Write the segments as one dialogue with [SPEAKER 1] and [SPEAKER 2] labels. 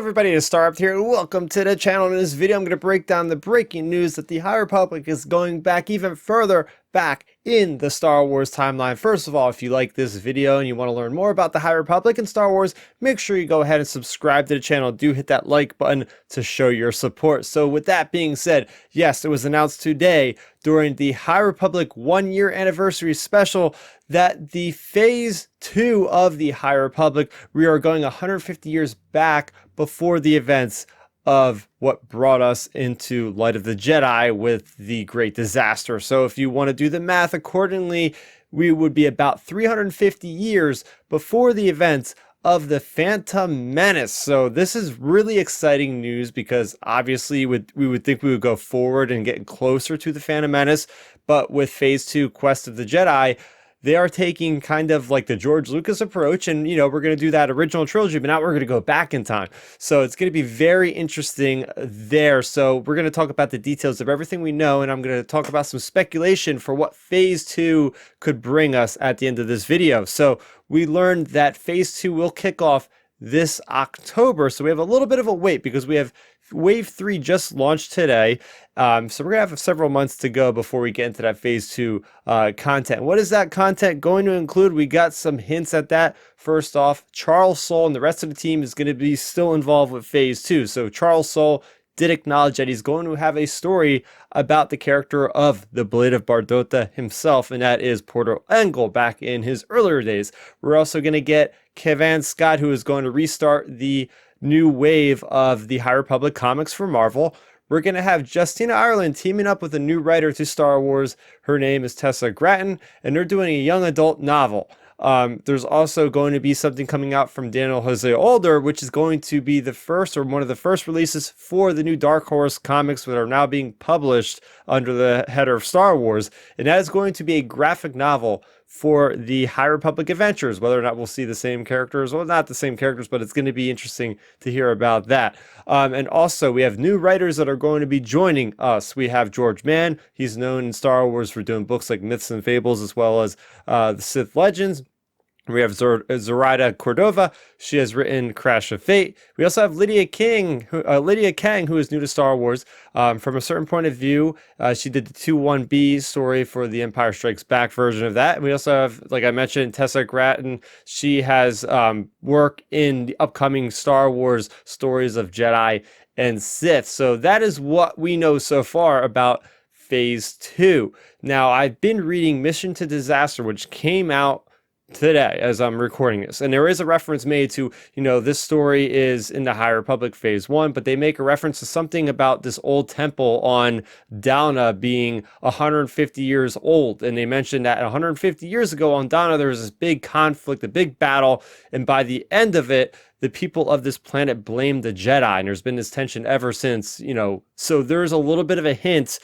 [SPEAKER 1] everybody, it's Star Up here, and welcome to the channel. In this video, I'm going to break down the breaking news that the High Republic is going back even further back in the Star Wars timeline. First of all, if you like this video and you want to learn more about the High Republic and Star Wars, make sure you go ahead and subscribe to the channel. Do hit that like button to show your support. So with that being said, yes, it was announced today during the High Republic 1-year anniversary special that the Phase 2 of the High Republic, we are going 150 years back before the events of what brought us into Light of the Jedi with the Great Disaster. So if you want to do the math accordingly, we would be about 350 years before the events of the Phantom Menace. So this is really exciting news because obviously we would think we would go forward and get closer to the Phantom Menace, but with Phase 2 Quest of the Jedi, they are taking kind of like the George Lucas approach, and we're going to do that original trilogy, but now we're going to go back in time. So it's going to be very interesting there. So we're going to talk about the details of everything we know, and I'm going to talk about some speculation for what Phase 2 could bring us at the end of this video. So we learned that Phase 2 will kick off this October, so we have a little bit of a wait because we have Wave 3 just launched today, so we're going to have several months to go before we get into that Phase 2 content. What is that content going to include? We got some hints at that. First off, Charles Soule and the rest of the team is going to be still involved with Phase 2. So Charles Soule did acknowledge that he's going to have a story about the character of the Blade of Bardotta himself, and that is Porter Engle back in his earlier days. We're also going to get Kevin Scott, who is going to restart the new wave of the High Republic comics for Marvel. We're going to have Justina Ireland teaming up with a new writer to Star Wars. Her name is Tessa Gratton, and they're doing a young adult novel. There's also going to be something coming out from Daniel Jose Older, which is going to be the first or one of the first releases for the new Dark Horse comics that are now being published under the header of Star Wars. And that is going to be a graphic novel for the High Republic adventures. Whether or not we'll see the same characters, well, not the same characters, but it's going to be interesting to hear about that. And also, we have new writers that are going to be joining us. We have George Mann. He's known in Star Wars for doing books like Myths and Fables, as well as the Sith Legends. We have Zoraida Cordova. She has written Crash of Fate. We also have Lydia Kang, who is new to Star Wars. From a certain point of view, she did the 2-1B story for the Empire Strikes Back version of that. And we also have, like I mentioned, Tessa Gratton. She has work in the upcoming Star Wars stories of Jedi and Sith. So that is what we know so far about Phase 2. Now, I've been reading Mission to Disaster, which came out today as I'm recording this, and there is a reference made to, this story is in the High Republic Phase 1, but they make a reference to something about this old temple on Dana being 150 years old, and they mentioned that 150 years ago on Dana there was this big conflict, a big battle, and by the end of it, the people of this planet blamed the Jedi, and there's been this tension ever since, so there's a little bit of a hint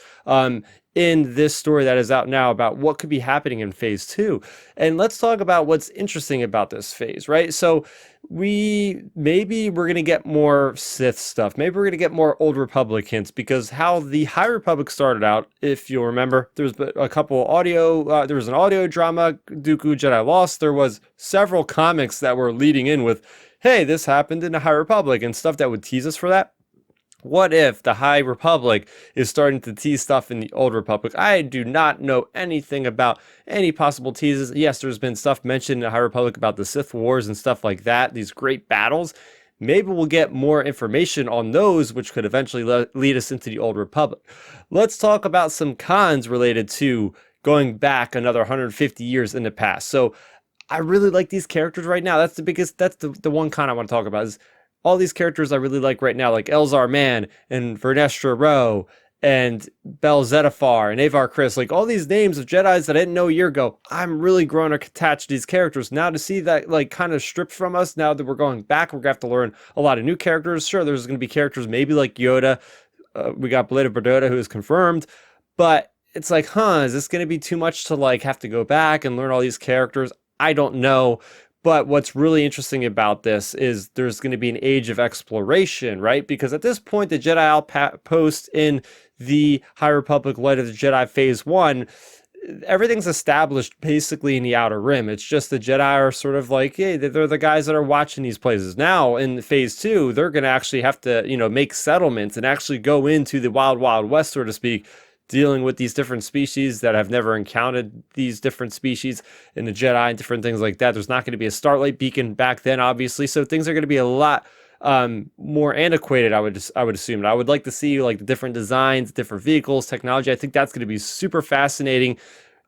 [SPEAKER 1] in this story that is out now about what could be happening in Phase 2. And let's talk about what's interesting about this phase, right? So maybe we're going to get more Sith stuff. Maybe we're going to get more Old Republic hints, because how the High Republic started out, if you'll remember, there's a couple audio, there was an audio drama, Dooku Jedi Lost. There was several comics that were leading in with, hey, this happened in the High Republic, and stuff that would tease us for that. What if the High Republic is starting to tease stuff in the Old Republic? I do not know anything about any possible teases. Yes, there's been stuff mentioned in the High Republic about the Sith Wars and stuff like that, these great battles. Maybe we'll get more information on those, which could eventually lead us into the Old Republic. Let's talk about some cons related to going back another 150 years in the past. So I really like these characters right now. That's the one con I want to talk about is all these characters I really like right now, like Elzar Mann and Vernestra Rwoh and Bel Zettifar and Avar Kriss, like all these names of Jedis that I didn't know a year ago. I'm really growing attached to these characters. Now to see that like kind of stripped from us, now that we're going back, we're going to have to learn a lot of new characters. Sure, there's going to be characters maybe like Yoda. We got Blade of Bardotta, who is confirmed, but it's like, is this going to be too much to like have to go back and learn all these characters? I don't know. But what's really interesting about this is there's going to be an age of exploration, right? Because at this point, the Jedi outpost in the High Republic Light of the Jedi Phase 1, everything's established basically in the Outer Rim. It's just the Jedi are sort of like, hey, they're the guys that are watching these places. Now in phase 2, they're going to actually have to, make settlements and actually go into the wild, wild west, so to speak, dealing with these different species that have never encountered these different species in the Jedi and different things like that. There's not going to be a starlight beacon back then, obviously. So things are going to be a lot more antiquated, I would assume. And I would like to see like the different designs, different vehicles, technology. I think that's going to be super fascinating.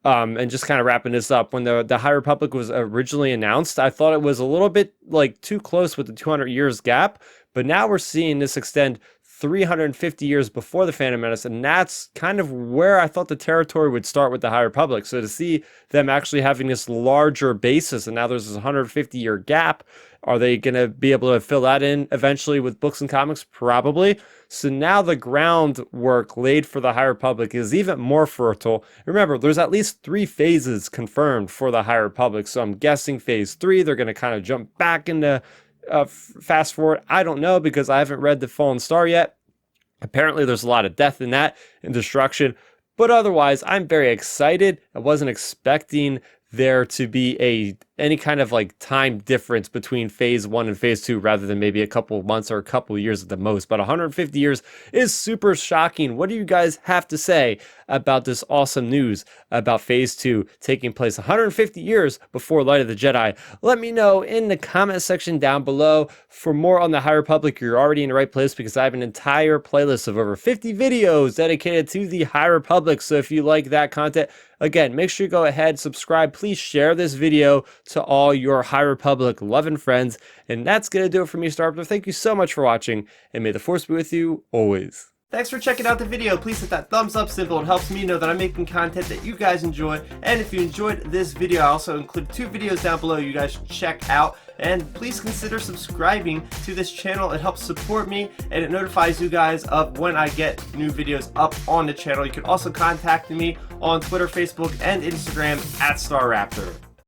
[SPEAKER 1] And just kind of wrapping this up, when the High Republic was originally announced, I thought it was a little bit like too close with the 200 years gap, but now we're seeing this extend 350 years before the Phantom Menace, and that's kind of where I thought the territory would start with the High Republic. So to see them actually having this larger basis, and now there's this 150-year gap, are they going to be able to fill that in eventually with books and comics? Probably. So now the groundwork laid for the High Republic is even more fertile. Remember, there's at least 3 phases confirmed for the High Republic, so I'm guessing phase 3, they're going to kind of jump back into fast forward. I don't know, because I haven't read The Fallen Star yet. Apparently there's a lot of death in that and destruction, but otherwise I'm very excited. I wasn't expecting there to be any kind of like time difference between phase 1 and phase 2, rather than maybe a couple of months or a couple of years at the most. But 150 years is super shocking. What do you guys have to say about this awesome news about phase 2 taking place 150 years before Light of the Jedi? Let me know in the comment section down below. For more on the High Republic, you're already in the right place, because I have an entire playlist of over 50 videos dedicated to the High Republic. So if you like that content, again, make sure you go ahead, subscribe. Please share this video to all your High Republic loving friends. And that's going to do it for me, Starpter. Thank you so much for watching, and may the Force be with you always. Thanks for checking out the video. Please hit that thumbs up symbol. It helps me know that I'm making content that you guys enjoy. And if you enjoyed this video, I also include 2 videos down below you guys should check out. And please consider subscribing to this channel. It helps support me, and it notifies you guys of when I get new videos up on the channel. You can also contact me on Twitter, Facebook, and Instagram @StarRaptor.